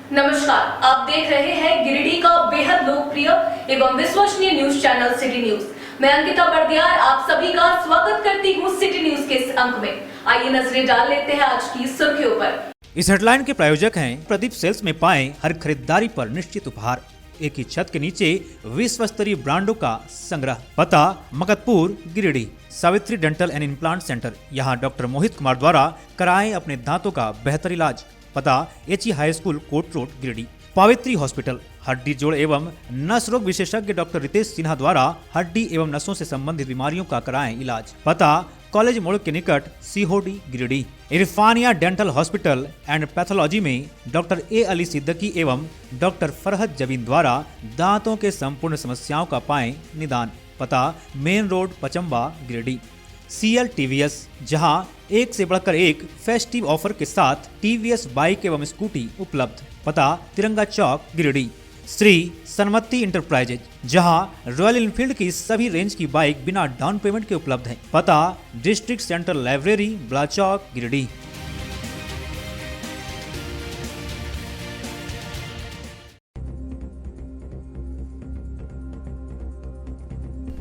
नमस्कार, आप देख रहे हैं गिरिडीह का बेहद लोकप्रिय एवं विश्वसनीय न्यूज चैनल सिटी न्यूज। मैं अंकिता बर्दियार आप सभी का स्वागत करती हूँ सिटी न्यूज के इस अंक में। आइए नजरें डाल लेते हैं आज की सुर्खियों पर। इस हेडलाइन के प्रायोजक हैं प्रदीप सेल्स में पाएं हर खरीदारी पर निश्चित उपहार। एक ही छत के नीचे विश्व स्तरीय ब्रांडों का संग्रह। पता Maktapur Giridih. Savitri dental and implant centre. यहाँ डॉक्टर मोहित कुमार द्वारा कराएं अपने दांतों का बेहतर इलाज। पता HE high school court road Giridih. Pavitri hospital. हड्डी जोड़ एवं नस रोग विशेषज्ञ डॉक्टर रितेश सिन्हा द्वारा हड्डी एवं नसों से संबंधित बीमारियों का कराएं इलाज। पता कॉलेज मोड़ के निकट Sihodih Giridih. Irfania dental hospital and pathology में डॉक्टर ए अली सिद्दीकी एवं डॉक्टर फरहत जबीन द्वारा दांतों के संपूर्ण समस्याओं का पाएं निदान। पता main road Pachamba Giridih. CL TVS, जहां एक से बढ़कर एक फेस्टिव ऑफर के साथ TVS बाइक एवं स्कूटी उपलब्ध। पता तिरंगा चौक गिरिडीह। श्री सनमति इंटरप्राइजेज, जहां रॉयल इनफील्ड की सभी रेंज की बाइक बिना डाउन पेमेंट के उपलब्ध है। पता डिस्ट्रिक्ट सेंटर लाइब्रेरी ब्लाचौक गिरिडीह।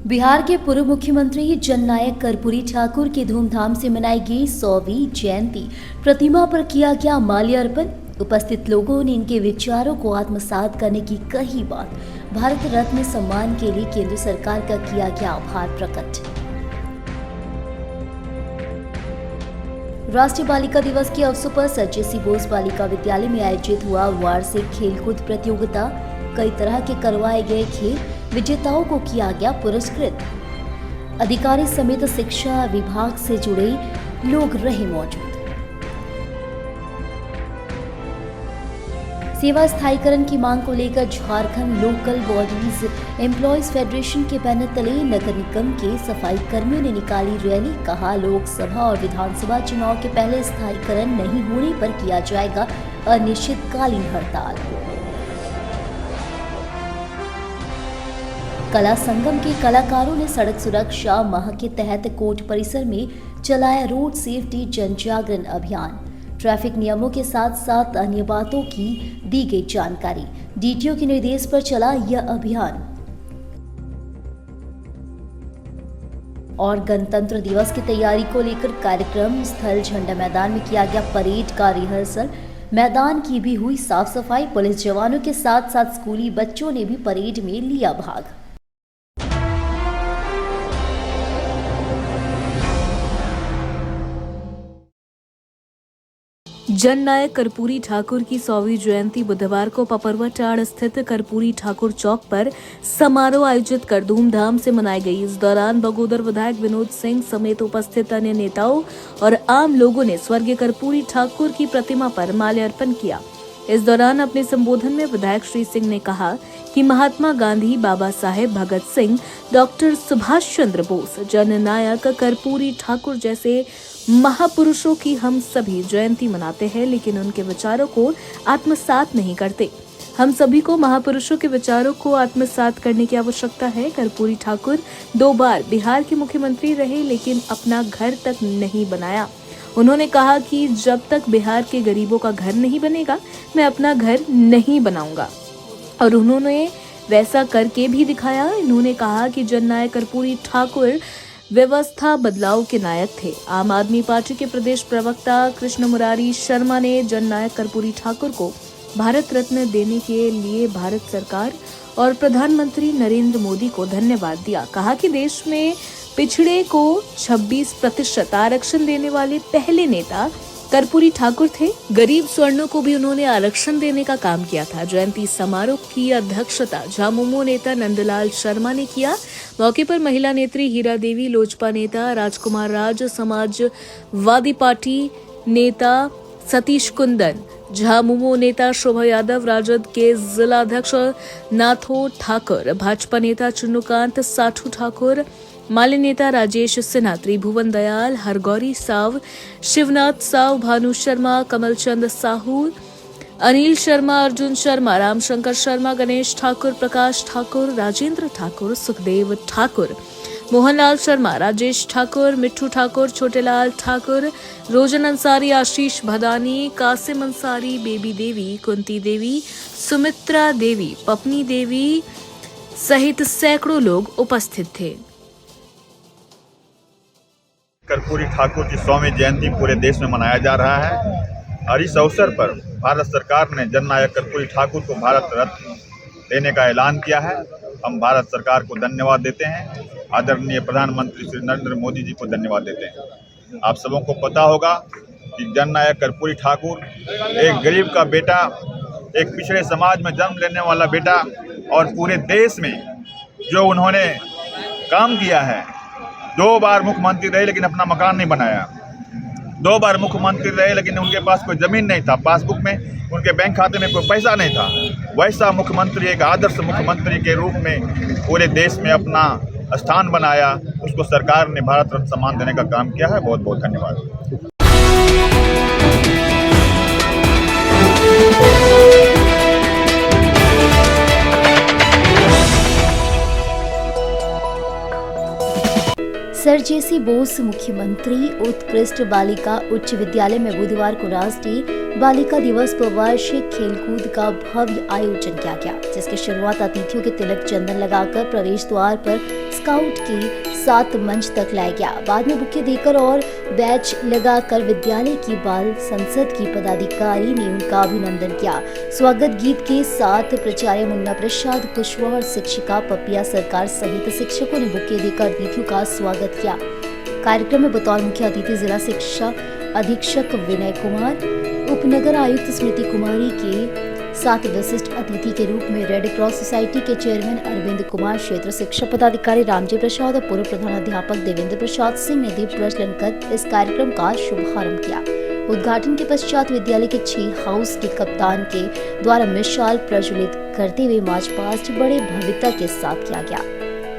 बिहार के पूर्व मुख्यमंत्री जननायक कर्पूरी ठाकुर की धूमधाम से मनाई गई 100वीं जयंती प्रतिमा पर किया गया माल्यार्पण। उपस्थित लोगों ने इनके विचारों को आत्मसात करने की कही बात। भारत रत्न सम्मान के लिए केंद्र सरकार का किया गया आभार प्रकट। राष्ट्रीय बालिका दिवस के अवसर पर सर जे.सी. बोस बालिका विद्यालय में आयोजित हुआ वार्षिक खेलकूद प्रतियोगिता। कई तरह के करवाए गए खेल विजेताओं को किया गया पुरस्कृत। अधिकारी समेत शिक्षा विभाग से जुड़े लोग रहे मौजूद। सेवा स्थायीकरण की मांग को लेकर Jharkhand local bodies employees federation के बैनर तले नगर निगम के सफाई कर्मियों ने निकाली रैली। कहा, लोकसभा और विधानसभा चुनाव के पहले स्थायीकरण नहीं होने पर किया जाएगा अनिश्चितकालीन हड़ताल। कला संगम के कलाकारों ने सड़क सुरक्षा माह के तहत कोर्ट परिसर में चलाया रोड सेफ्टी जन जागरण अभियान। ट्रैफिक नियमों के साथ साथ अन्य बातों की दी गई जानकारी। डीटीओ के निर्देश पर चला यह अभियान। और गणतंत्र दिवस की तैयारी को लेकर कार्यक्रम स्थल झंडा मैदान में किया गया परेड का रिहर्सल। मैदान की भी हुई साफ सफाई। पुलिस जवानों के साथ साथ स्कूली बच्चों ने भी परेड में लिया भाग। जननायक कर्पूरी ठाकुर की 100वीं जयंती बुधवार को पपरवटाड़ स्थित कर्पूरी ठाकुर चौक पर समारोह आयोजित कर धूमधाम से मनाई गई। इस दौरान बगोदर विधायक विनोद सिंह समेत उपस्थित अन्य नेताओं और आम लोगों ने स्वर्गीय कर्पूरी ठाकुर की प्रतिमा पर माल्यार्पण किया। इस दौरान अपने संबोधन में विधायक श्री सिंह ने कहा कि महात्मा गांधी, बाबा साहेब भगत सिंह, डॉक्टर सुभाष चंद्र बोस, जननायक कर्पूरी ठाकुर जैसे महापुरुषों की हम सभी जयंती मनाते हैं, लेकिन उनके विचारों को आत्मसात नहीं करते। हम सभी को महापुरुषों के विचारों को आत्मसात करने की आवश्यकता है। कर्पूरी ठाकुर 2 बार बिहार के मुख्यमंत्री रहे, लेकिन अपना घर तक नहीं बनाया। उन्होंने कहा कि जब तक बिहार के गरीबों का घर नहीं बनेगा, मैं अपना घर नहीं बनाऊंगा, और उन्होंने वैसा करके भी दिखाया। इन्होंने कहा कि जननायक कर्पूरी ठाकुर व्यवस्था बदलाव के नायक थे। आम आदमी पार्टी के प्रदेश प्रवक्ता कृष्ण मुरारी शर्मा ने जननायक कर्पूरी ठाकुर को भारत रत्न देने के लिए भारत सरकार और प्रधानमंत्री नरेंद्र मोदी को धन्यवाद दिया। कहा कि देश में पिछड़े को 26% आरक्षण देने वाले पहले नेता कर्पूरी ठाकुर थे। गरीब स्वर्णों को भी उन्होंने आरक्षण देने का काम किया था। जयंती समारोह की अध्यक्षता झामुमो नेता नंदलाल शर्मा ने किया। मौके पर महिला नेत्री हीरा देवी, लोजपा नेता राजकुमार राज, समाजवादी पार्टी नेता सतीश कुंदन, झामुमो नेता शोभा यादव, राजद के जिलाध्यक्ष नाथो ठाकुर, भाजपा नेता चुन्नूकांत साठू ठाकुर, माले नेता राजेश सिन्हा, त्रिभुवन दयाल, हरगौरी साव, शिवनाथ साव, भानु शर्मा, कमलचंद साहू, अनिल शर्मा, अर्जुन शर्मा, रामशंकर शर्मा, गणेश ठाकुर, प्रकाश ठाकुर, राजेंद्र ठाकुर, सुखदेव ठाकुर, मोहनलाल शर्मा, राजेश ठाकुर, मिट्ठू ठाकुर, छोटेलाल ठाकुर, रोजन अंसारी, आशीष भदानी, कासिम अंसारी, बेबी देवी, कुंती देवी, सुमित्रा देवी, पपनी देवी सहित सैकड़ों लोग उपस्थित थे। कर्पूरी ठाकुर की 100वीं जयंती पूरे देश में मनाया जा रहा है और इस अवसर पर भारत सरकार ने जननायक कर्पूरी ठाकुर को भारत रत्न देने का ऐलान किया है। हम भारत सरकार को धन्यवाद देते हैं, आदरणीय प्रधानमंत्री श्री नरेंद्र मोदी जी को धन्यवाद देते हैं। आप सबों को पता होगा कि जननायक कर्पूरी ठाकुर एक गरीब का बेटा, एक पिछड़े समाज में जन्म लेने वाला बेटा और पूरे देश में जो उन्होंने काम किया है, 2 बार मुख्यमंत्री रहे लेकिन अपना मकान नहीं बनाया, 2 बार मुख्यमंत्री रहे लेकिन उनके पास कोई ज़मीन नहीं था, पासबुक में उनके बैंक खाते में कोई पैसा नहीं था। वैसा मुख्यमंत्री, एक आदर्श मुख्यमंत्री के रूप में पूरे देश में अपना स्थान बनाया, उसको सरकार ने भारत रत्न सम्मान देने का काम किया है। बहुत बहुत धन्यवाद। सर जेसी बोस मुख्यमंत्री उत्कृष्ट बालिका उच्च विद्यालय में बुधवार को राष्ट्रीय बालिका दिवस पर वार्षिक खेलकूद का भव्य आयोजन किया गया, जिसकी शुरुआत अतिथियों के तिलक चंदन लगाकर प्रवेश द्वार पर स्काउट के साथ मंच तक लाया गया। बाद में बुके देकर और बैच लगाकर विद्यालय की बाल संसद की पदाधिकारी ने उनका अभिनंदन किया। स्वागत गीत के साथ प्राचार्य मुन्ना प्रसाद कुशवाहा और शिक्षिका पपिया सरकार सहित शिक्षकों ने बुके देकर अतिथियों का स्वागत किया। कार्यक्रम में बतौर मुख्य अतिथि जिला शिक्षा अधीक्षक विनय कुमार, उपनगर आयुक्त स्मृति कुमारी के साथ विशिष्ट अतिथि के रूप में रेड क्रॉस सोसाइटी के चेयरमैन अरविंद कुमार, क्षेत्र शिक्षा पदाधिकारी रामजी प्रसाद और पूर्व प्रधानाध्यापक देवेंद्र प्रसाद सिंह ने दीप प्रज्वलन कर इस कार्यक्रम का शुभारंभ किया। उद्घाटन के पश्चात विद्यालय के 6 हाउस के कप्तान के द्वारा मिसाल प्रज्वलित करते हुए मार्च पास्ट बड़े भव्यता के साथ किया गया।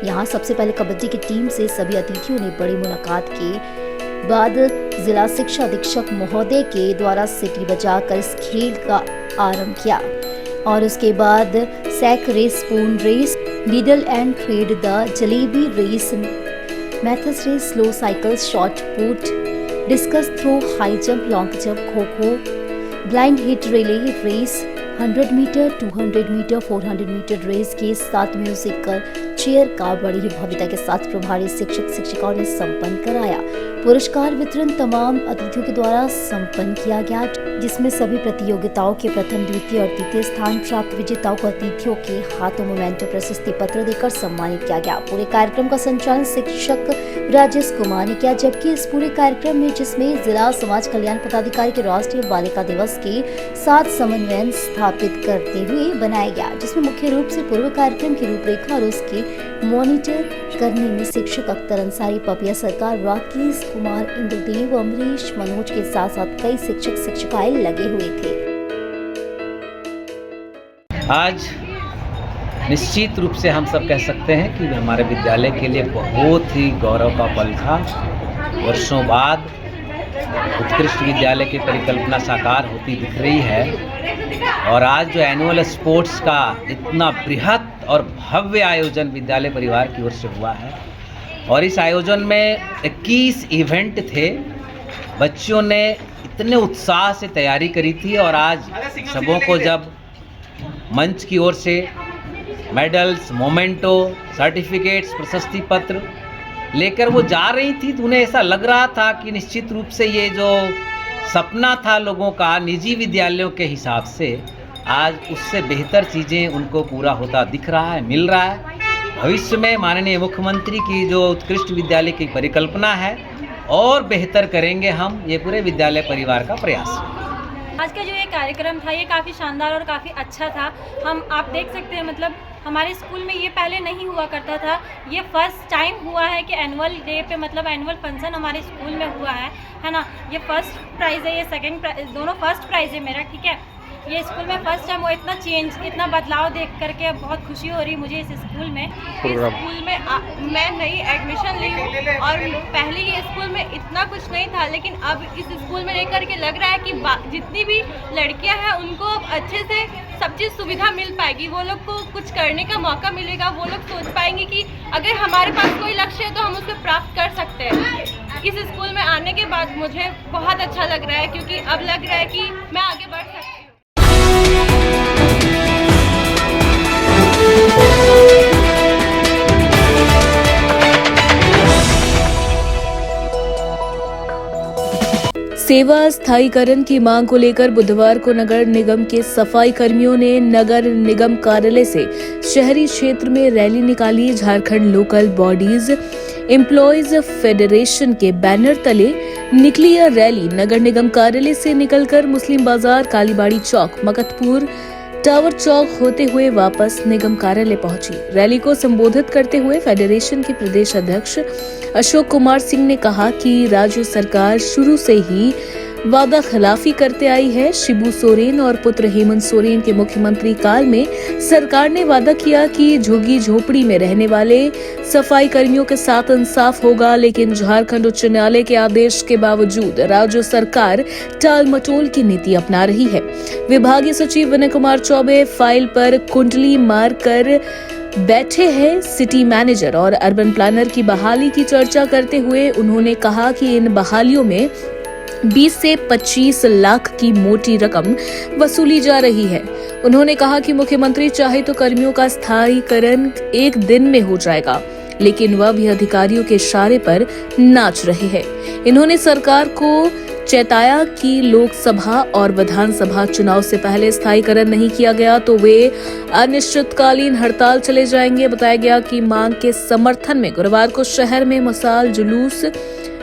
यहाँ सबसे पहले कबड्डी की टीम से सभी अतिथियों ने बड़ी मुलाकात के बाद जिला शिक्षा अधीक्षक महोदय के द्वारा सीटी बजाकर इस खेल का आरंभ किया और उसके बाद sack race, spoon race, needle and thread, the jalebi race, maths race, slow cycle, shot put, discus throw, high jump, long jump, kho kho, blind hit relay race, 100 metre, 200 metre, 400 metre race के साथ म्यूजिकल चेयर का बड़ी ही भव्यता के साथ प्रभारी शिक्षक शिक्षिकाओं ने संपन्न कराया। पुरस्कार वितरण तमाम अतिथियों के द्वारा संपन्न किया गया, जिसमें सभी प्रतियोगिताओं के प्रथम, द्वितीय और तृतीय स्थान प्राप्त विजेताओं को अतिथियों के हाथों मोमेंटो प्रशस्ति पत्र देकर सम्मानित किया गया। पूरे कार्यक्रम का संचालन शिक्षक राजेश कुमार ने किया, जबकि इस पूरे कार्यक्रम में जिसमें जिला समाज कल्याण पदाधिकारी के राष्ट्रीय बालिका दिवस के साथ समन्वय स्थापित करते हुए बनाया गया, जिसमें मुख्य रूप से पूर्व कार्यक्रम की रूपरेखा और उसके मॉनिटर करने में शिक्षक अख्तर अंसारी, पपिया सरकार, राकेश कुमार, इंद्रदेव, अमरीश, मनोज के साथ साथ कई शिक्षक शिक्षिकाएं लगे हुए थे। आज निश्चित रूप से हम सब कह सकते हैं कि हमारे विद्यालय के लिए बहुत ही गौरव का पल था। वर्षों बाद उत्कृष्ट विद्यालय की परिकल्पना साकार होती दिख रही है और आज जो एनुअल स्पोर्ट्स का इतना बृहद और भव्य आयोजन विद्यालय परिवार की ओर से हुआ है और इस आयोजन में 21 इवेंट थे। बच्चों ने इतने उत्साह से तैयारी करी थी और आज सबों को जब मंच की ओर से मेडल्स, मोमेंटो, सर्टिफिकेट्स, प्रशस्ति पत्र लेकर वो जा रही थी तो उन्हें ऐसा लग रहा था कि निश्चित रूप से ये जो सपना था लोगों का निजी विद्यालयों के हिसाब से आज उससे बेहतर चीज़ें उनको पूरा होता दिख रहा है, मिल रहा है। भविष्य में माननीय मुख्यमंत्री की जो उत्कृष्ट विद्यालय की परिकल्पना है और बेहतर करेंगे हम, ये पूरे विद्यालय परिवार का प्रयास है। आज का जो ये कार्यक्रम था ये काफ़ी शानदार और काफ़ी अच्छा था। आप देख सकते हैं, मतलब हमारे स्कूल में ये पहले नहीं हुआ करता था। ये फर्स्ट टाइम हुआ है कि एनुअल डे पे, मतलब एनुअल फंक्शन हमारे स्कूल में हुआ है ना। ये फर्स्ट प्राइज़ है, ये सेकंड प्राइज़, दोनों फर्स्ट प्राइज़ है मेरा, ठीक है। ये स्कूल में फर्स्ट टाइम वो इतना चेंज, इतना बदलाव देख करके बहुत खुशी हो रही है मुझे इस स्कूल में। इस स्कूल में मैं नई एडमिशन ली हूँ और पहले ये स्कूल में इतना कुछ नहीं था, लेकिन अब इस स्कूल में रह करके लग रहा है कि जितनी भी लड़कियाँ हैं उनको अब अच्छे से सब चीज़ सुविधा मिल पाएगी, वो लोग को कुछ करने का मौका मिलेगा, वो लोग सोच पाएंगे कि अगर हमारे पास कोई लक्ष्य है तो हम उसको प्राप्त कर सकते हैं। इस स्कूल में आने के बाद मुझे बहुत अच्छा लग रहा है, क्योंकि अब लग रहा है कि मैं आगे बढ़ सकती हूँ। सेवा स्थायीकरण की मांग को लेकर बुधवार को नगर निगम के सफाई कर्मियों ने नगर निगम कार्यालय से शहरी क्षेत्र में रैली निकाली। Jharkhand local bodies employees federation के बैनर तले निकली यह रैली नगर निगम कार्यालय से निकलकर मुस्लिम बाजार, कालीबाड़ी चौक, मकतपुर, टावर चौक होते हुए वापस निगम कार्यालय पहुंची। रैली को संबोधित करते हुए फेडरेशन के प्रदेश अध्यक्ष अशोक कुमार सिंह ने कहा कि राज्य सरकार शुरू से ही वादा खिलाफी करते आई है। शिबू सोरेन और पुत्र हेमंत सोरेन के मुख्यमंत्री काल में सरकार ने वादा किया कि झुग्गी झोपड़ी में रहने वाले सफाई कर्मियों के साथ इंसाफ होगा, लेकिन झारखंड उच्च न्यायालय के आदेश के बावजूद राज्य सरकार टाल मटोल की नीति अपना रही है। विभागीय सचिव विनय कुमार चौबे फाइल पर कुंडली मारकर बैठे हैं। सिटी मैनेजर और अर्बन प्लानर की बहाली की चर्चा करते हुए उन्होंने कहा कि इन बहालियों में 20 से 25 लाख की मोटी रकम वसूली जा रही है। उन्होंने कहा कि मुख्यमंत्री चाहे तो कर्मियों का स्थायीकरण एक दिन में हो जाएगा, लेकिन वह भी अधिकारियों के इशारे पर नाच रहे हैं। इन्होंने सरकार को चेताया कि लोकसभा और विधानसभा चुनाव से पहले स्थायीकरण नहीं किया गया तो वे अनिश्चितकालीन हड़ताल चले जाएंगे। बताया गया कि मांग के समर्थन में गुरुवार को शहर में मसाल जुलूस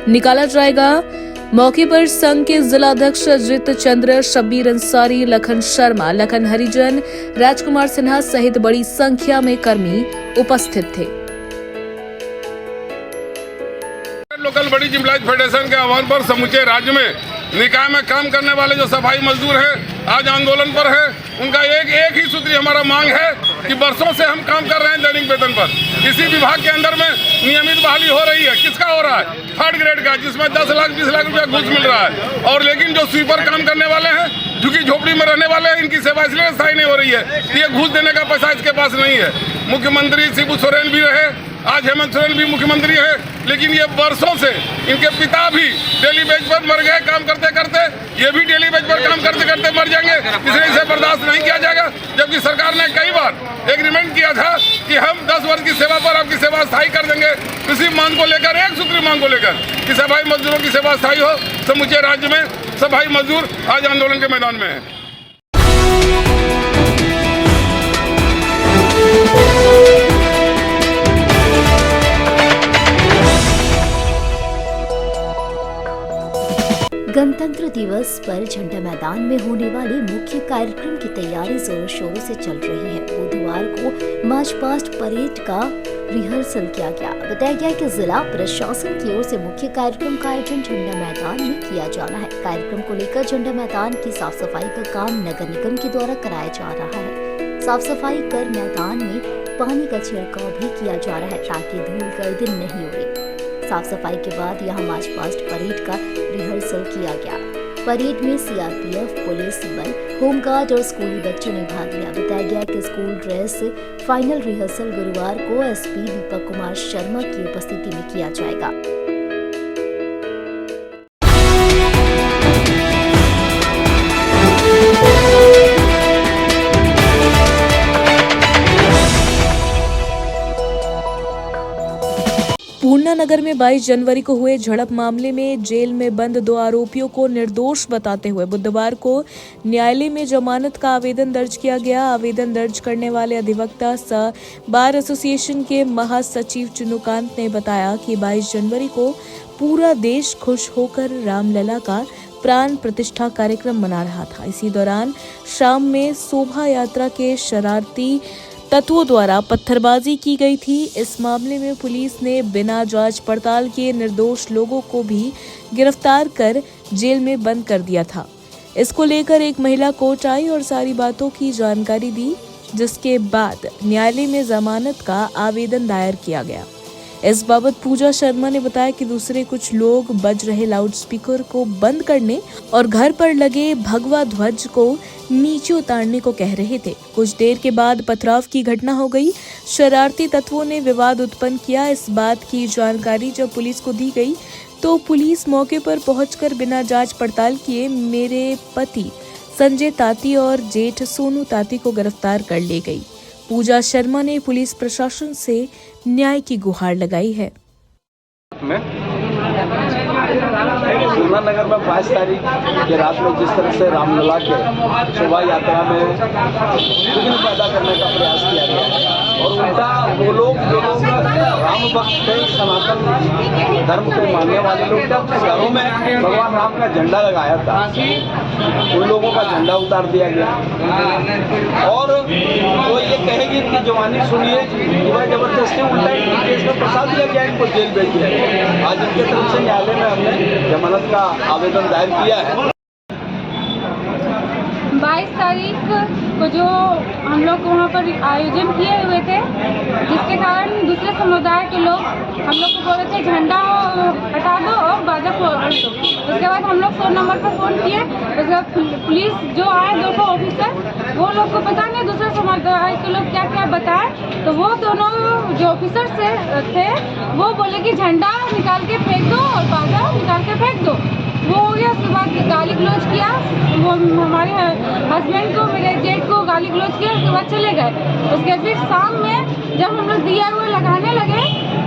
निकाला जाएगा। मौके पर संघ के जिलाध्यक्ष अजित चंद्र, शब्बीर अंसारी, लखन शर्मा, लखन हरिजन, राजकुमार सिन्हा सहित बड़ी संख्या में कर्मी उपस्थित थे। लोकल बड़ी एम्प्लॉयज फेडरेशन के आह्वान पर समूचे राज्य में निकाय में काम करने वाले जो सफाई मजदूर हैं आज आंदोलन पर है। उनका एक ही सूत्री हमारा मांग है कि वर्षों से हम काम कर रहे हैं दैनिक वेतन पर। इसी विभाग के अंदर में नियमित बहाली हो रही है। किसका हो रहा है? थर्ड ग्रेड का, जिसमें 10 लाख 20 लाख रुपया घूस मिल रहा है। और लेकिन जो स्वीपर काम करने वाले हैं, झुग्गी झोपड़ी में रहने वाले हैं, इनकी सेवा इसलिए स्थायी नहीं हो रही है, ये घूस देने का पैसा इसके पास नहीं है। मुख्यमंत्री शिबू सोरेन भी रहे, आज हेमंत सोरेन भी मुख्यमंत्री है, लेकिन ये वर्षों से इनके पिता भी डेली बेज पर मर गए काम करते करते, ये भी डेली बेज पर काम करते करते मर जाएंगे, इसलिए इसे बर्दाश्त नहीं किया जाएगा। जबकि सरकार ने कई बार एग्रीमेंट किया था कि हम 10 वर्ष की सेवा पर आपकी सेवा स्थायी कर देंगे। इसी मांग को लेकर, एक सूत्री मांग को लेकर कि सफाई मजदूरों की सेवा स्थायी हो, समूचे राज्य में सफाई मजदूर आज आंदोलन के मैदान में है। गणतंत्र दिवस पर झंडा मैदान में होने वाले मुख्य कार्यक्रम की तैयारी जोरों शोरों से चल रही है। बुधवार को मार्च पास्ट परेड का रिहर्सल किया गया। बताया गया कि जिला प्रशासन की ओर से मुख्य कार्यक्रम का आयोजन झंडा मैदान में किया जाना है। कार्यक्रम को लेकर झंडा मैदान की साफ सफाई का काम नगर निगम के द्वारा कराया जा रहा है। साफ सफाई कर मैदान में पानी का छिड़काव भी किया जा रहा है ताकि धूल गर्द नहीं उड़े। साफ सफाई के बाद यहां मार्च पास्ट परेड का रिहर्सल किया गया। परेड में सीआरपीएफ, पुलिस बल, होमगार्ड और स्कूली बच्चों ने भाग लिया। बताया गया कि स्कूल ड्रेस फाइनल रिहर्सल गुरुवार को एसपी दीपक कुमार शर्मा की उपस्थिति में किया जाएगा। पूर्णा नगर में 22 जनवरी को हुए झड़प मामले में जेल में बंद 2 आरोपियों को निर्दोष बताते हुए बुधवार को न्यायालय में जमानत का आवेदन दर्ज किया गया। आवेदन दर्ज करने वाले अधिवक्ता सह बार एसोसिएशन के महासचिव चुनुकांत ने बताया कि 22 जनवरी को पूरा देश खुश होकर रामलला का प्राण प्रतिष्ठा कार्यक्रम मना रहा था। इसी दौरान शाम में शोभा यात्रा के शरारती तत्वों द्वारा पत्थरबाजी की गई थी। इस मामले में पुलिस ने बिना जांच पड़ताल किए निर्दोष लोगों को भी गिरफ्तार कर जेल में बंद कर दिया था। इसको लेकर एक महिला कोर्ट आई और सारी बातों की जानकारी दी, जिसके बाद न्यायालय में जमानत का आवेदन दायर किया गया। इस बाबत पूजा शर्मा ने बताया कि दूसरे कुछ लोग बज रहे लाउडस्पीकर को बंद करने और घर पर लगे भगवा ध्वज को नीचे उतारने को कह रहे थे। कुछ देर के बाद पथराव की घटना हो गई। शरारती तत्वों ने विवाद उत्पन्न किया। इस बात की जानकारी जब पुलिस को दी गई तो पुलिस मौके पर पहुंचकर बिना जांच पड़ताल किए मेरे पति संजय ताती और जेठ सोनू ताती को गिरफ्तार कर ले गई। पूजा शर्मा ने पुलिस प्रशासन से न्याय की गुहार लगाई है। नगर में 22 तारीख की रात में जिस तरह से रामलला के शोभा यात्रा में विघ्न पैदा करने का प्रयास किया गया है और उल्टा वो लोग जो लोग राम भक्त थे, सनातन धर्म को मानने वाले लोग जब घरों में भगवान राम का झंडा लगाया था, उन लोगों का झंडा उतार दिया गया। और वो ये कहेगी कि जवानी सुनिए, जबरदस्ती उल्टा केस में फंसा दिया गया, इनको जेल भेज दिया गया। आज इनके तरफ से न्यायालय में हमने जमानत का आवेदन दायर किया है। 22 तारीख को जो हम लोग वहाँ पर आयोजन किए हुए थे, जिसके कारण दूसरे समुदाय के लोग हम लोग को बोल रहे थे झंडा हटा दो और बाजा फोड़ दो। उसके बाद हम लोग 100 नंबर पर फ़ोन किए। उसके बाद पुलिस जो आए, 2 ऑफिसर, वो लोग को पता नहीं दूसरे समुदाय के लोग क्या क्या बताए, तो वो दोनों जो ऑफिसर थे वो बोले कि झंडा निकाल के फेंक दो और बाजा निकाल के फेंक दो। वो हो गया। उसके बाद गाली गलौज किया, वो हमारे हस्बैंड को, मेरे जेठ को गाली गलौज किया। उसके बाद चले गए। उसके फिर शाम में जब हम लोग दिया हुए लगाने लगे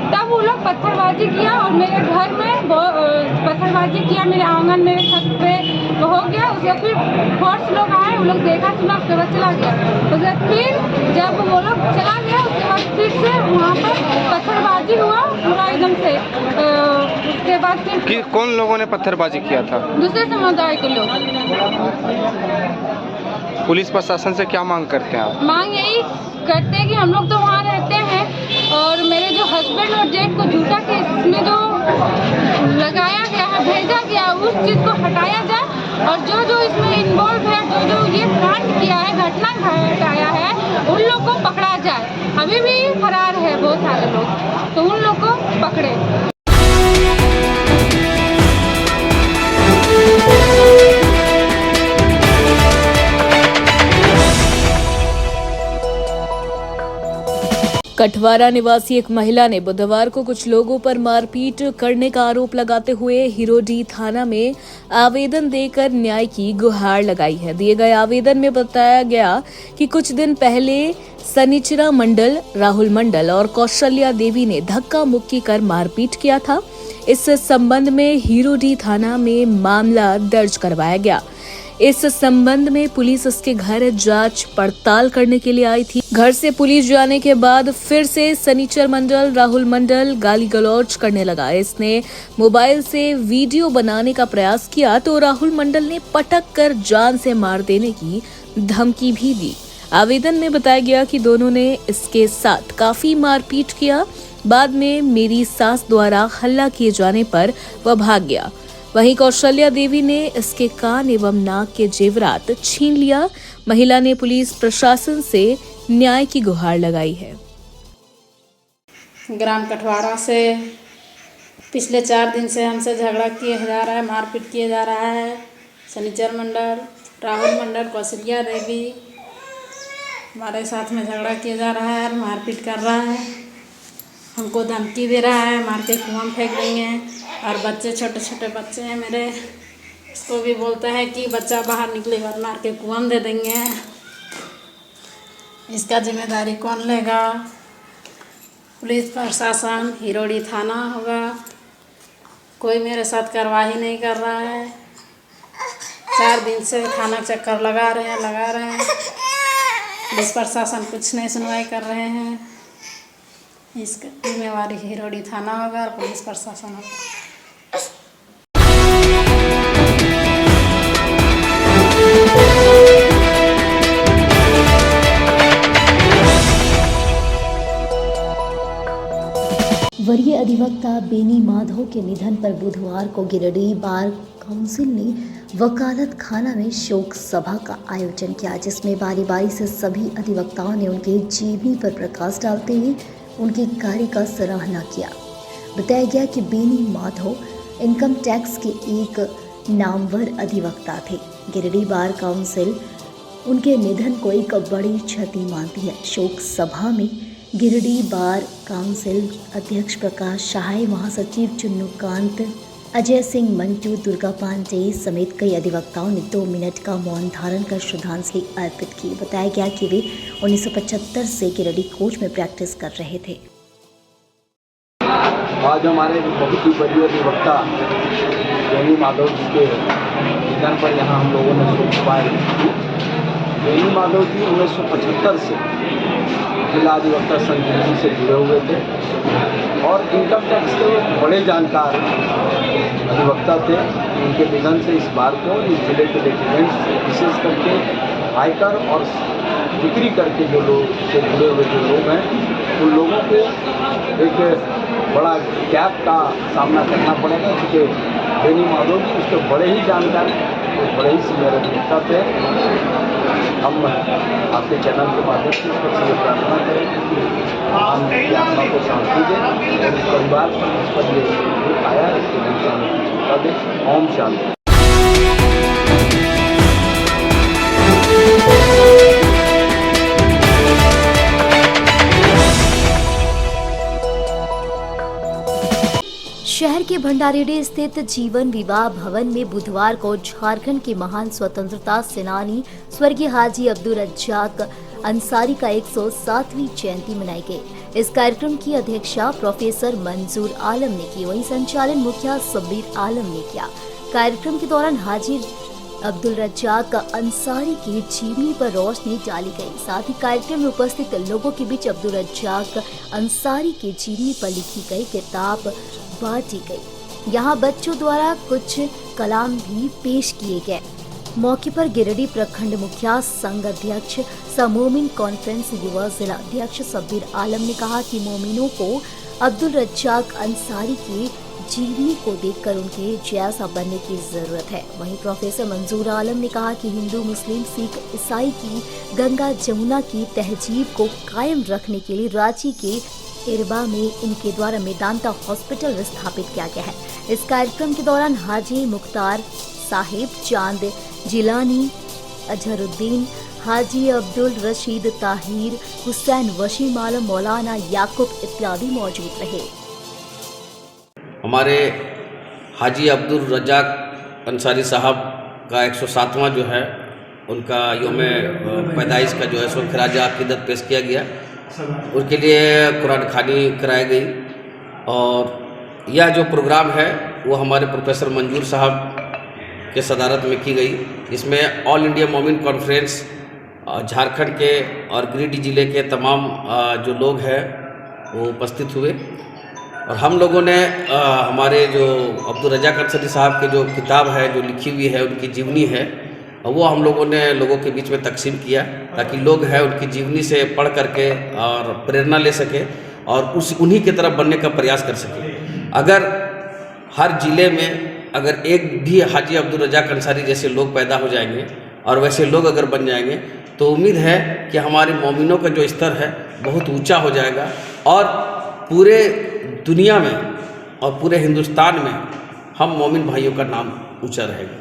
तब वो लोग पत्थरबाजी किया और मेरे घर में पत्थरबाजी किया, मेरे आंगन, मेरे छत पे वो हो गया। उसके फिर फोर्स लोग आए, वो लोग देखा सुना, उसके बाद चला गया। उसके फिर जब वो लोग चला गया उसके बाद फिर से वहाँ पर पत्थरबाजी हुआ पूरा एकदम से। उसके बाद फिर कौन लोगों ने पत्थरबाजी किया था? दूसरे समुदाय के लोग। पुलिस प्रशासन से क्या मांग करते हैं आप? मांग यही करते हैं कि हम लोग तो वहाँ रहते हैं और मेरे जो हस्बैंड और जेठ को झूठा केस में जो लगाया गया है, भेजा गया, उस चीज़ को हटाया जाए और जो जो इसमें इन्वॉल्व है, जो जो ये कांड किया है, घटना घटाया है, उन लोग को पकड़ा जाए। अभी भी फरार है बहुत सारे लोग, तो उन लोग को पकड़े। कठवारा निवासी एक महिला ने बुधवार को कुछ लोगों पर मारपीट करने का आरोप लगाते हुए हिरोडी थाना में आवेदन देकर न्याय की गुहार लगाई है। दिए गए आवेदन में बताया गया कि कुछ दिन पहले सनिचरा मंडल, राहुल मंडल और कौशल्या देवी ने धक्का मुक्की कर मारपीट किया था। इस संबंध में हिरोडी थाना में मामला दर्ज करवाया गया। इस संबंध में पुलिस उसके घर जांच पड़ताल करने के लिए आई थी। घर से पुलिस जाने के बाद फिर से सनीचर मंडल, राहुल मंडल गाली गलौज करने लगा। इसने मोबाइल से वीडियो बनाने का प्रयास किया तो राहुल मंडल ने पटक कर जान से मार देने की धमकी भी दी। आवेदन में बताया गया कि दोनों ने इसके साथ काफी मारपीट किया। बाद में मेरी सास द्वारा हल्ला किए जाने पर वह भाग गया। वहीं कौशल्या देवी ने इसके कान एवं नाक के जेवरात छीन लिया। महिला ने पुलिस प्रशासन से न्याय की गुहार लगाई है। ग्राम कठवारा से पिछले 4 दिन से हमसे झगड़ा किया जा रहा है, मारपीट किया जा रहा है। सनीचर मंडल, राहुल मंडल, कौशल्या देवी हमारे साथ में झगड़ा किया जा रहा है, मारपीट कर रहा है, हमको धमकी दे रहा है, मार के कुआं में फेंक देंगे। और बच्चे, छोटे छोटे बच्चे हैं मेरे, उसको भी बोलता है कि बच्चा बाहर निकलेगा मार के कुआं में दे देंगे। इसका जिम्मेदारी कौन लेगा? पुलिस प्रशासन, हिरोडी थाना होगा। कोई मेरे साथ कार्रवाई नहीं कर रहा है। 4 दिन से थाना चक्कर लगा रहे हैं। पुलिस प्रशासन कुछ नहीं सुनवाई कर रहे हैं। इसका जिम्मेवारी हिरोडी थाना होगा और पुलिस प्रशासन होगा। वरीय अधिवक्ता बेनी माधव के निधन पर बुधवार को गिरिडीह बार काउंसिल ने वकालत खाना में शोक सभा का आयोजन किया, जिसमें बारी बारी से सभी अधिवक्ताओं ने उनके जीवनी पर प्रकाश डालते हुए उनके कार्य का सराहना किया। बताया गया कि बेनी माधव इनकम टैक्स के एक नामवर अधिवक्ता थे। गिरिडीह बार काउंसिल उनके निधन को एक बड़ी क्षति मानती है। शोक सभा में गिरिडीह बार काउंसिल अध्यक्ष प्रकाश सहाय, महासचिव चुन्नूकांत, अजय सिंह मंटू, दुर्गा पांडे समेत कई अधिवक्ताओं ने 2 मिनट का मौन धारण कर श्रद्धांजलि अर्पित की। बताया गया कि वे 1975 से गिरिडीह कोर्ट में प्रैक्टिस कर रहे थे। आज हमारे बहुत ही बड़े अधिवक्ता बेनी माधव जी के निधन पर यहाँ हम लोगों ने शोक सभा की। बेनी माधव जी 1975 से जिला अधिवक्ता संघ दिल्ली से जुड़े हुए थे और इनकम टैक्स के एक बड़े जानकार अधिवक्ता थे। उनके निधन से इस बार को इस जिले के लिटिगेंट्स विशेष करके आयकर और बिक्री करके जो लोग से जुड़े हुए जो लोग हैं, उन लोगों को एक बड़ा गैप का सामना करना पड़ेगा, क्योंकि बेनी माधव जी उसके बड़े ही जानकार, बड़े ही सीनियर अधिवक्ता थे। हम आपके चैनल के माध्यम से इस पर प्रार्थना करेंगे कि हम आत्मा को शांति दें और इस परिवार पर इस पर ये दुख आया इसके लिए हम चिंता दें। ओम शांति। शहर के भंडारीडीह स्थित जीवन विवाह भवन में बुधवार को झारखंड के महान स्वतंत्रता सेनानी स्वर्गीय हाजी अब्दुल रज्जाक अंसारी का 107वीं जयंती मनाई गई। इस कार्यक्रम की अध्यक्षता प्रोफेसर मंजूर आलम ने की, वहीं संचालन मुखिया सबीर आलम ने किया। कार्यक्रम के दौरान हाजी अब्दुल रज्जाक अंसारी की जीवनी पर रोशनी डाली गई। साथ ही कार्यक्रम में उपस्थित लोगों के बीच अब्दुल रज्जाक अंसारी की जीवनी पर लिखी गई किताब बांटी गई। यहाँ बच्चों द्वारा कुछ कलाम भी पेश किए गए। मौके पर गिरिडीह प्रखंड मुखिया संघ अध्यक्ष समोमिन कॉन्फ्रेंस युवा जिला अध्यक्ष सबीर आलम ने कहा कि मोमिनों को अब्दुल रज्जाक अंसारी की जीवनी को देखकर उनके जैसा बनने की जरूरत है। वहीं प्रोफेसर मंजूर आलम ने कहा कि हिंदू, मुस्लिम, सिख, ईसाई की गंगा जमुना की तहजीब को कायम रखने के लिए रांची के इरबा में इनके द्वारा मेदांता हॉस्पिटल स्थापित किया गया है। इस कार्यक्रम के दौरान हाजी मुख्तार साहिब, चांद जिलानी, अजहरुद्दीन, हाजी अब्दुल रशीद ताहिर, हुसैन वशीम आलम, मौलाना याकूब इत्यादि मौजूद रहे। हमारे हाजी अब्दुल रज्जाक अंसारी साहब का 107वां जो है उनका योम पैदाइश का जो है सो खराज अकीदत पेश किया गया। उसके लिए कुरान खानी कराई गई और यह जो प्रोग्राम है वो हमारे प्रोफेसर मंजूर साहब के सदारत में की गई। इसमें ऑल इंडिया मोमिन कॉन्फ्रेंस झारखंड के और गिरिडीह जिले के तमाम जो लोग हैं वो उपस्थित हुए और हम लोगों ने हमारे जो अब्दुल रज्जाक अंसारी साहब के जो किताब है जो लिखी हुई है उनकी जीवनी है वो हम लोगों ने लोगों के बीच में तकसीम किया ताकि लोग हैं उनकी जीवनी से पढ़ करके और प्रेरणा ले सके और उन्हीं की तरफ बनने का प्रयास कर सके। अगर हर ज़िले में अगर एक भी हाजी अब्दुल रज्जाक अंसारी जैसे लोग पैदा हो जाएंगे और वैसे लोग अगर बन जाएंगे तो उम्मीद है कि हमारे मोमिनों का जो स्तर है बहुत ऊंचा हो जाएगा और पूरे दुनिया में और पूरे हिंदुस्तान में हम मोमिन भाइयों का नाम ऊंचा रहेगा।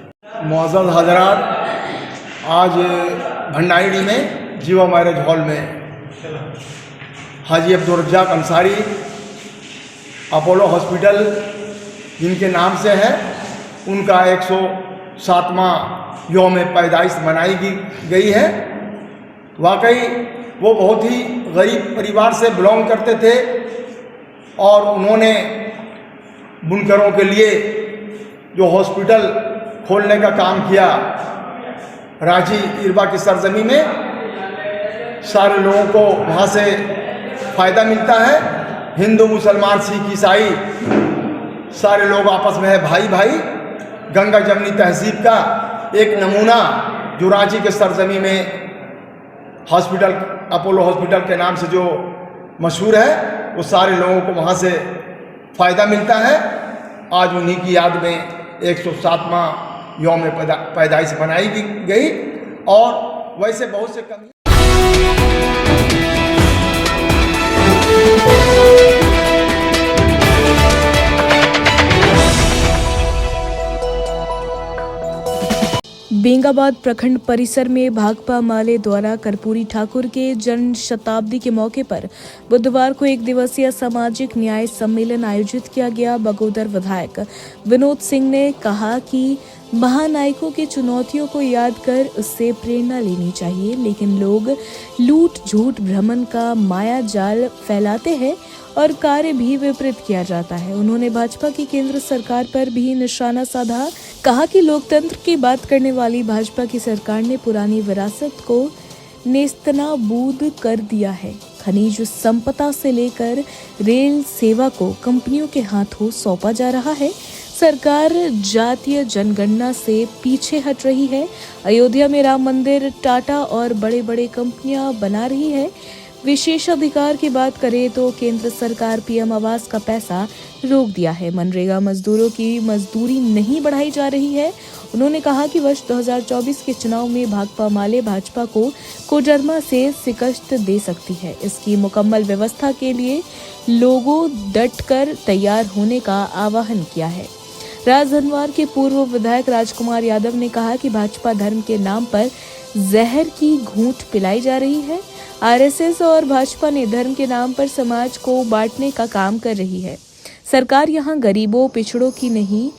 मुअज़्ज़ज़ हज़रात, आज भंडारीडीह में जीवा मैरिज हॉल में हाजी अब्दुल रज्जाक अंसारी अपोलो हॉस्पिटल जिनके नाम से है उनका 107वां योम पैदाइश मनाई गई है। वाकई वो बहुत ही गरीब परिवार से बिलोंग करते थे और उन्होंने बुनकरों के लिए जो हॉस्पिटल खोलने का काम किया रांची इरबा की सरजमी में, सारे लोगों को वहाँ से फ़ायदा मिलता है। हिंदू, मुसलमान, सिख, ईसाई सारे लोग आपस में है भाई भाई। गंगा जमनी तहजीब का एक नमूना जो रांची के सरजमी में हॉस्पिटल अपोलो हॉस्पिटल के नाम से जो मशहूर है वो सारे लोगों को वहाँ से फ़ायदा मिलता है। आज उन्हीं की याद में 107वां यौम पैदाइश बनाई गई और वैसे बहुत से कमी। बेंगाबाद प्रखंड परिसर में भाकपा माले द्वारा कर्पूरी ठाकुर के जन्म शताब्दी के मौके पर बुधवार को एक दिवसीय सामाजिक न्याय सम्मेलन आयोजित किया गया। बगोदर विधायक विनोद सिंह ने कहा कि महानायकों की चुनौतियों को याद कर उससे प्रेरणा लेनी चाहिए, लेकिन लोग लूट झूठ भ्रमण का माया जाल फैलाते हैं और कार्य भी विपरीत किया जाता है। उन्होंने भाजपा की केंद्र सरकार पर भी निशाना साधा। कहा कि लोकतंत्र की बात करने वाली भाजपा की सरकार ने पुरानी विरासत को नेस्तनाबूद कर दिया है। खनिज संपदा से लेकर रेल सेवा को कंपनियों के हाथों सौंपा जा रहा है। सरकार जातीय जनगणना से पीछे हट रही है। अयोध्या में राम मंदिर टाटा और बड़े बड़े कंपनियां बना रही है। विशेषाधिकार की बात करें तो केंद्र सरकार पीएम आवास का पैसा रोक दिया है। मनरेगा मजदूरों की मजदूरी नहीं बढ़ाई जा रही है। उन्होंने कहा कि वर्ष 2024 के चुनाव में भाकपा माले भाजपा को कोडरमा से शिकस्त दे सकती है। इसकी मुकम्मल व्यवस्था के लिए लोगों डटकर तैयार होने का आह्वान किया है। राजधनवार के पूर्व विधायक राजकुमार यादव ने कहा कि भाजपा धर्म के नाम पर जहर की घूंट पिलाई जा रही है। आरएसएस और भाजपा ने धर्म के नाम पर समाज को बांटने का काम कर रही है। सरकार यहां गरीबों पिछड़ों की नहीं,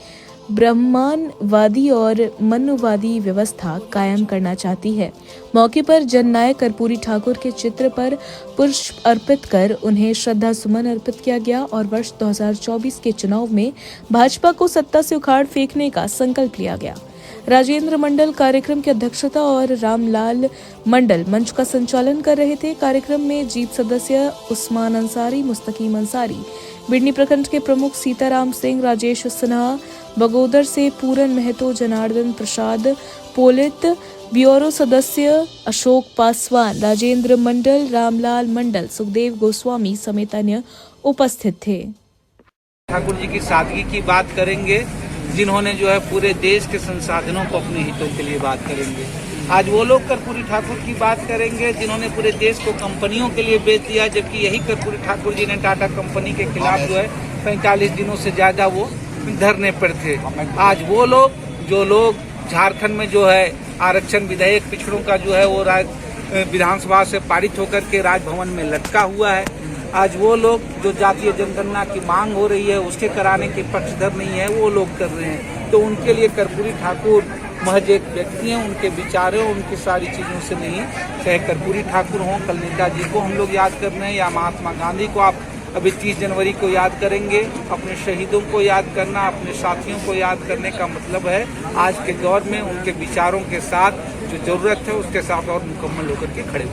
ब्रह्मांडवादी और मनुवादी व्यवस्था कायम करना चाहती है। मौके पर जननायक कर्पूरी ठाकुर के चित्र पर पुष्प अर्पित कर उन्हें श्रद्धा सुमन अर्पित किया गया और वर्ष 2024 के चुनाव में भाजपा को सत्ता से उखाड़ फेंकने का संकल्प लिया गया। राजेंद्र मंडल कार्यक्रम की अध्यक्षता और रामलाल मंडल मंच का संचालन कर रहे थे। कार्यक्रम में जीत सदस्य उस्मान अंसारी, मुस्तकीम अंसारी, बिडनी प्रखंड के प्रमुख सीताराम सिंह, राजेश सिन्हा, बगोदर से पूरन महतो, जनार्दन प्रसाद, पोलित ब्यूरो सदस्य अशोक पासवान, राजेंद्र मंडल, रामलाल मंडल, सुखदेव गोस्वामी समेत अन्य उपस्थित थे। ठाकुर जी की सादगी की बात करेंगे, जिन्होंने जो है पूरे देश के संसाधनों को अपने हितों के लिए बात करेंगे। आज वो लोग कर्पूरी ठाकुर की बात करेंगे जिन्होंने पूरे देश को कंपनियों के लिए बेच दिया, जबकि यही कर्पूरी ठाकुर जी ने टाटा कंपनी के खिलाफ जो है 45 दिनों से ज्यादा वो धरने पर थे। आज वो लोग जो लोग झारखंड में जो है आरक्षण विधेयक पिछड़ों का जो है वो विधानसभा से पारित होकर के राजभवन में लटका हुआ है, आज वो लोग जो जातीय जनगणना की मांग हो रही है उसके कराने के पक्षधर नहीं है, वो लोग कर रहे हैं। तो उनके लिए कर्पूरी ठाकुर महज एक व्यक्ति हैं, उनके विचारों उनकी सारी चीज़ों से नहीं। चाहे कर्पूरी ठाकुर हों, कल नेताजी को हम लोग याद कर रहे हैं, या महात्मा गांधी को आप अभी 30 जनवरी को याद करेंगे। अपने शहीदों को याद करना, अपने साथियों को याद करने का मतलब है आज के दौर में उनके विचारों के साथ जो जरूरत है उसके साथ और मुकम्मल होकर के खड़े हों।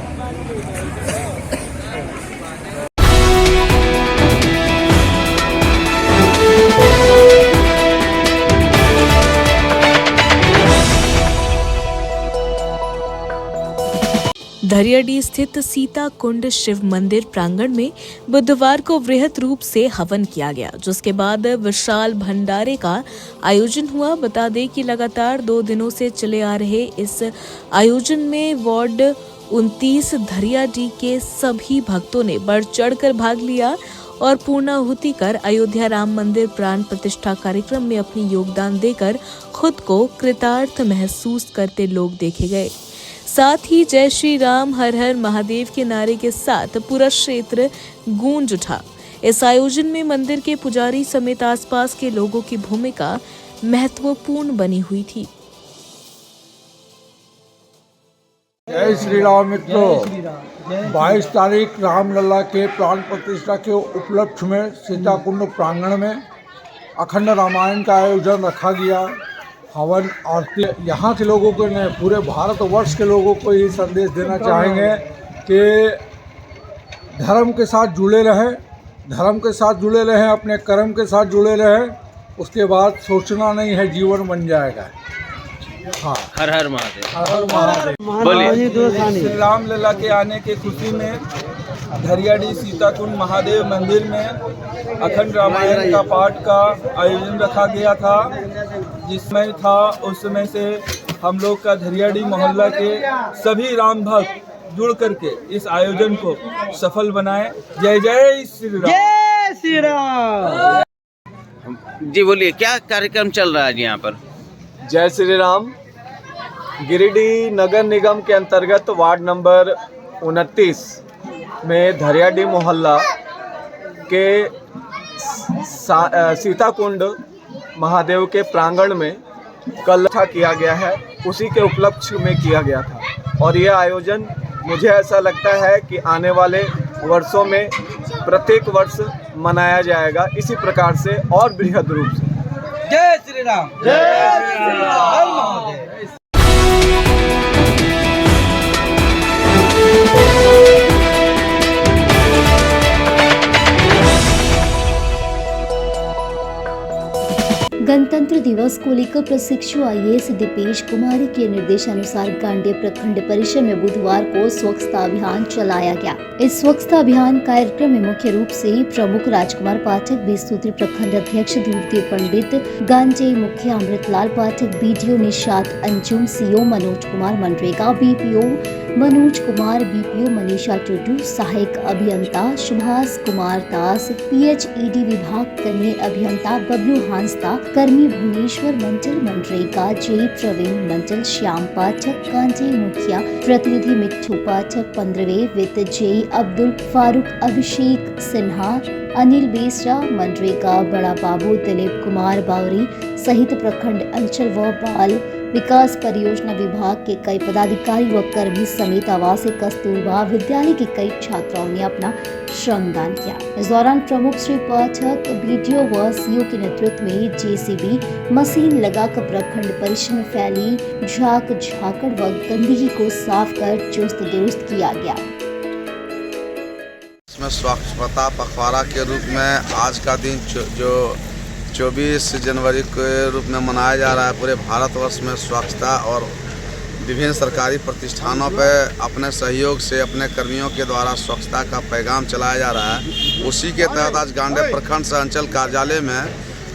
धरियाडी स्थित सीता कुंड शिव मंदिर प्रांगण में बुधवार को वृहत रूप से हवन किया गया, जिसके बाद विशाल भंडारे का आयोजन हुआ। बता दें कि लगातार 2 दिनों से चले आ रहे इस आयोजन में वार्ड 29 धरियाडी के सभी भक्तों ने बढ़ चढ़कर भाग लिया और पूर्णाहुति कर अयोध्या राम मंदिर प्राण प्रतिष्ठा कार्यक्रम में अपनी योगदान देकर खुद को कृतार्थ महसूस करते लोग देखे गए। साथ ही जय श्री राम, हर हर महादेव के नारे के साथ पूरा क्षेत्र गूंज उठा। इस आयोजन में मंदिर के पुजारी समेत आसपास के लोगों की भूमिका महत्वपूर्ण बनी हुई थी। जय श्री राम मित्रों, 22 तारीख रामलला के प्राण प्रतिष्ठा के उपलक्ष्य में सीताकुंड प्रांगण में अखंड रामायण का आयोजन रखा गया। हवन आरती यहाँ के लोगों को नहीं, पूरे भारतवर्ष के लोगों को ये संदेश देना चाहेंगे कि धर्म के साथ जुड़े रहें, अपने कर्म के साथ जुड़े रहें, उसके बाद सोचना नहीं है, जीवन बन जाएगा। हाँ, हर हर महादेव, हर हर महादेव। श्री राम लला के आने की खुशी में धरियाडी सीताकुंड महादेव मंदिर में अखंड रामायण का पाठ का आयोजन रखा गया था। जिस समय था उस समय से हम लोग का धरियाडी मोहल्ला के सभी राम भक्त जुड़ करके इस आयोजन को सफल बनाए। जय जय श्री राम। जय श्री राम। जी बोलिए, क्या कार्यक्रम चल रहा है आज यहाँ पर? जय श्री राम। गिरिडीह नगर निगम के अंतर्गत वार्ड नंबर 29 में धरियाडी मोहल्ला के सीताकुंड महादेव के प्रांगण में कल किया गया है, उसी के उपलक्ष्य में किया गया था। और यह आयोजन मुझे ऐसा लगता है कि आने वाले वर्षों में प्रत्येक वर्ष मनाया जाएगा इसी प्रकार से और बृहद रूप से। जय श्री राम। जय श्री राम। गणतंत्र दिवस को लेकर प्रशिक्षु आईएएस दीपेश कुमार के निर्देशानुसार गांडे प्रखंड परिसर में बुधवार को स्वच्छता अभियान चलाया गया। इस स्वच्छता अभियान कार्यक्रम में मुख्य रूप से प्रमुख राजकुमार पाठक, 20 सूत्री प्रखंड अध्यक्ष ध्रुवदेव पंडित, गांजे मुखिया Amritlal Pathak, BDO Nishat Anjum, CO Manoj Kumar, MNREGA BPO Manoj Kumar, BPO Manisha Tudu, सहायक अभियंता सुभाष कुमार दास, पीएचईडी विभाग कन्या अभियंता बबलू हांसदा, कर्मी भुवनेश्वर मंडल, मनरेगा जय प्रवीण मंडल, श्याम पाठक, कांजे मुखिया, प्रतिनिधि मिट्ठू पाठक, 15वें वित्त जय अब्दुल फारूक, अभिषेक सिन्हा, अनिल बेसरा, मनरेगा बड़ा बाबू, दिलीप कुमार बावरी सहित प्रखंड अंचल व बाल विकास परियोजना विभाग के कई पदाधिकारी व कर्मी समेत आवासीय कस्तूरबा विद्यालय के कई छात्राओं ने अपना श्रमदान किया। इस दौरान प्रमुख श्री पाठक, बीडीओ व सीओ के नेतृत्व में जेसीबी मशीन लगाकर प्रखंड परिसर में फैली झाक झाकड़ व गंदगी को साफ कर चुस्त दुरुस्त किया गया। इसमें स्वच्छता पखवाड़ा के रूप में आज का दिन जो 24 जनवरी के रूप में मनाया जा रहा है, पूरे भारतवर्ष में स्वच्छता और विभिन्न सरकारी प्रतिष्ठानों पर अपने सहयोग से अपने कर्मियों के द्वारा स्वच्छता का पैगाम चलाया जा रहा है। उसी के तहत आज गांडे प्रखंड से अंचल कार्यालय में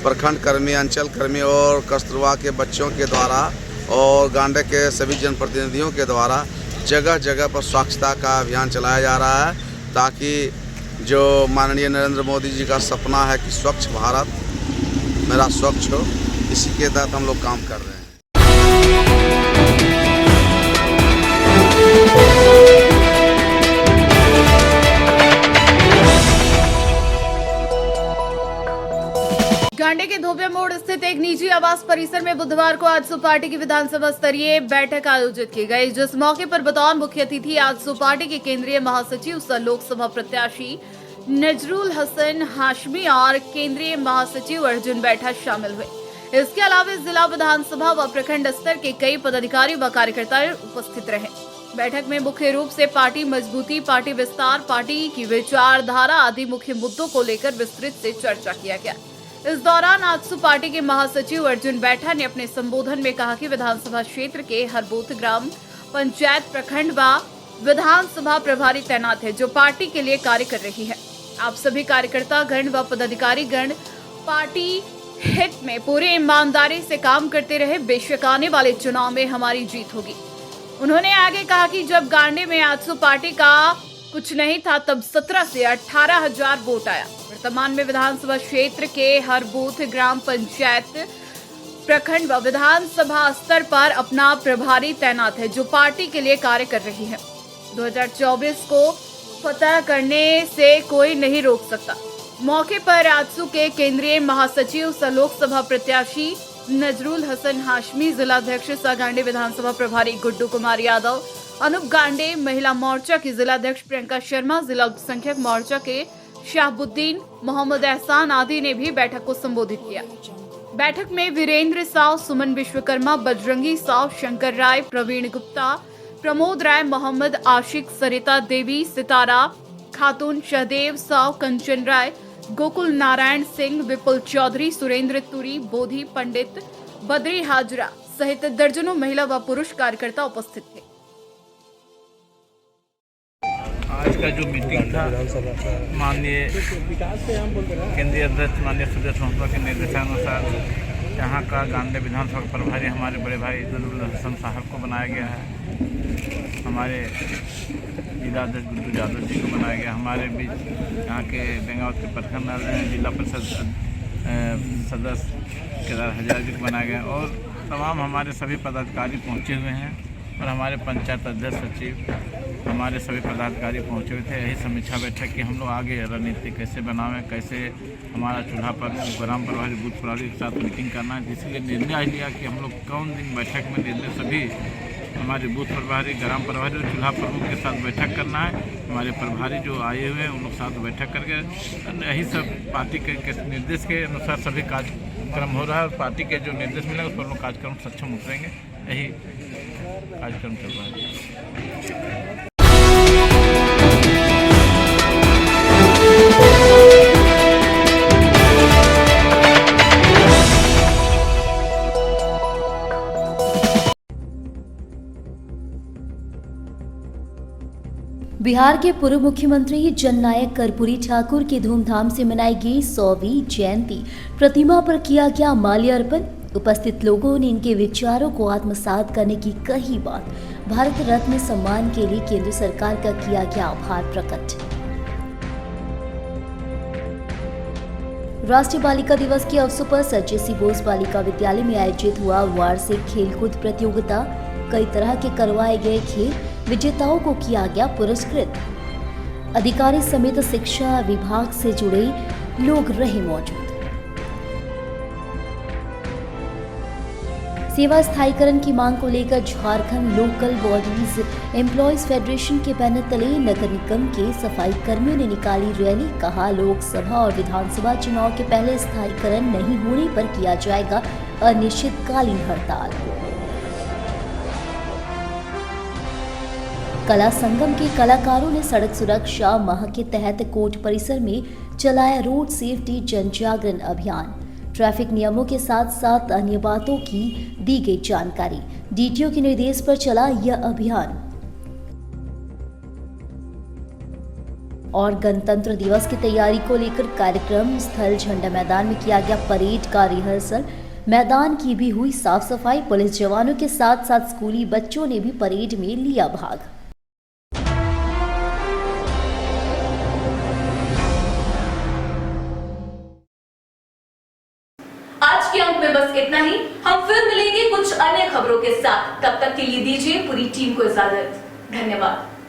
प्रखंड कर्मी, अंचल कर्मी और कस्तूरबा के बच्चों के द्वारा और गांडे के सभी जनप्रतिनिधियों के द्वारा जगह जगह पर स्वच्छता का अभियान चलाया जा रहा है, ताकि जो माननीय नरेंद्र मोदी जी का सपना है कि स्वच्छ भारत मेरा स्वच्छ हो, इसी के तहत हम लोग काम कर रहे हैं। गांडे के धोबिया मोड़ स्थित एक निजी आवास परिसर में बुधवार को आजसू पार्टी की विधानसभा स्तरीय बैठक आयोजित की गई, जिस मौके पर बतौर मुख्य अतिथि आजसू पार्टी के केंद्रीय महासचिव सह लोकसभा प्रत्याशी नजरुल हसन हाशमी और केंद्रीय महासचिव अर्जुन बैठा शामिल हुए। इसके अलावा जिला विधानसभा व प्रखंड स्तर के कई पदाधिकारी व कार्यकर्ता उपस्थित रहे। बैठक में मुख्य रूप से पार्टी मजबूती, पार्टी विस्तार, पार्टी की विचारधारा आदि मुख्य मुद्दों को लेकर विस्तृत से चर्चा किया गया। इस दौरान आजसू पार्टी के महासचिव अर्जुन बैठा ने अपने संबोधन में कहा कि विधानसभा क्षेत्र के हर बूथ, ग्राम पंचायत, प्रखंड व विधानसभा प्रभारी तैनात है, जो पार्टी के लिए कार्य कर रही है। आप सभी कार्यकर्ता गण व पदाधिकारी गण पार्टी हित में पूरी ईमानदारी से काम करते रहे। बेशक आने वाले चुनाव में हमारी जीत होगी। उन्होंने आगे कहा कि जब गांडे में आजसू पार्टी का कुछ नहीं था, तब 17 से 18,000 वोट आया। वर्तमान में विधानसभा क्षेत्र के हर बूथ, ग्राम पंचायत, प्रखंड व विधानसभा स्तर पर अपना प्रभारी तैनात है, जो पार्टी के लिए कार्य कर रही है। 2024 को फतह करने से कोई नहीं रोक सकता। मौके पर आजसू के केंद्रीय महासचिव सह लोकसभा प्रत्याशी नजरुल हसन हाशमी, जिलाध्यक्ष सह गांडे विधानसभा प्रभारी गुड्डू कुमार यादव, अनूप गांडे महिला मोर्चा की जिलाध्यक्ष प्रियंका शर्मा, जिला अल्पसंख्यक मोर्चा के शाहबुद्दीन, मोहम्मद एहसान आदि ने भी बैठक को संबोधित किया। बैठक में वीरेंद्र साव, सुमन विश्वकर्मा, बजरंगी साव, शंकर राय, प्रवीण गुप्ता, प्रमोद राय, मोहम्मद आशिक, सरिता देवी, सितारा खातून, शहदेव साव, कंचन राय, गोकुल नारायण सिंह, विपुल चौधरी, सुरेंद्र तुरी, बोधी पंडित, बद्री हाजरा सहित दर्जनों महिला व पुरुष कार्यकर्ता उपस्थित थे। आज का जो मीटिंग था, माननीय केंद्रीय अध्यक्ष माननीय सुरेश महतो के निर्देशानुसार यहाँ का गांधी विधानसभा प्रभारी हमारे बड़े भाई नजरुल हसन साहब को बनाया गया है। हमारे जिला अध्यक्ष गुड्डू यादव जी को बनाया गया। हमारे बीच यहाँ के बेंगावत के प्रखंड जिला परिषद सदस्य केदार हजार जी को बनाया गया और तमाम हमारे सभी पदाधिकारी पहुँचे हुए हैं और हमारे पंचायत अध्यक्ष सचिव हमारे सभी पदाधिकारी पहुँचे हुए थे। यही समीक्षा बैठक की हम लोग आगे रणनीति कैसे बनावें, कैसे हमारा चूल्हा पर ग्राम प्रभारी बूथ प्रभारी के साथ मीटिंग करना है, जिसलिए निर्णय लिया कि हम लोग कौन दिन बैठक में निर्णय सभी हमारे बूथ प्रभारी ग्राम प्रभारी और चूल्हा प्रमुख के साथ बैठक करना है। हमारे प्रभारी जो आए हुए हैं उन लोग साथ बैठक करके यही सब पार्टी के निर्देश के अनुसार सभी कार्यक्रम हो रहा है और पार्टी के जो निर्देश मिलेंगे उस पर लोग कार्यक्रम सक्षम उतरेंगे। यही कार्यक्रम चल रहा है। बिहार के पूर्व मुख्यमंत्री जननायक कर्पूरी ठाकुर की धूमधाम से मनाई गई 100वीं जयंती प्रतिमा पर किया गया माल्यार्पण। उपस्थित लोगों ने इनके विचारों को आत्मसात करने की कही बात। भारत रत्न सम्मान के लिए केंद्र सरकार का किया गया आभार प्रकट। राष्ट्रीय बालिका दिवस के अवसर पर सर जे.सी. बोस बालिका विद्यालय में आयोजित हुआ वार्षिक खेलकूद प्रतियोगिता। कई तरह के करवाए गए खेल विजेताओं को किया गया पुरस्कृत। अधिकारी समेत शिक्षा विभाग से जुड़े लोग रहे मौजूद। सेवा स्थायीकरण की मांग को लेकर Jharkhand local bodies employees federation के बैनर तले नगर निगम के सफाई कर्मियों ने निकाली रैली। कहा, लोकसभा और विधानसभा चुनाव के पहले स्थायीकरण नहीं होने पर किया जाएगा अनिश्चितकालीन हड़ताल। कला संगम के कलाकारों ने सड़क सुरक्षा माह के तहत कोर्ट परिसर में चलाया रोड सेफ्टी जन जागरण अभियान। ट्रैफिक नियमों के साथ साथ अन्य बातों की दी गई जानकारी। डीटीओ के निर्देश पर चला यह अभियान। और गणतंत्र दिवस की तैयारी को लेकर कार्यक्रम स्थल झंडा मैदान में किया गया परेड का रिहर्सल। मैदान की भी हुई साफ सफाई। पुलिस जवानों के साथ साथ स्कूली बच्चों ने भी परेड में लिया भाग। आज के अंक में बस इतना ही। हम फिर मिलेंगे कुछ अन्य खबरों के साथ। तब तक के लिए दीजिए पूरी टीम को इजाजत। धन्यवाद।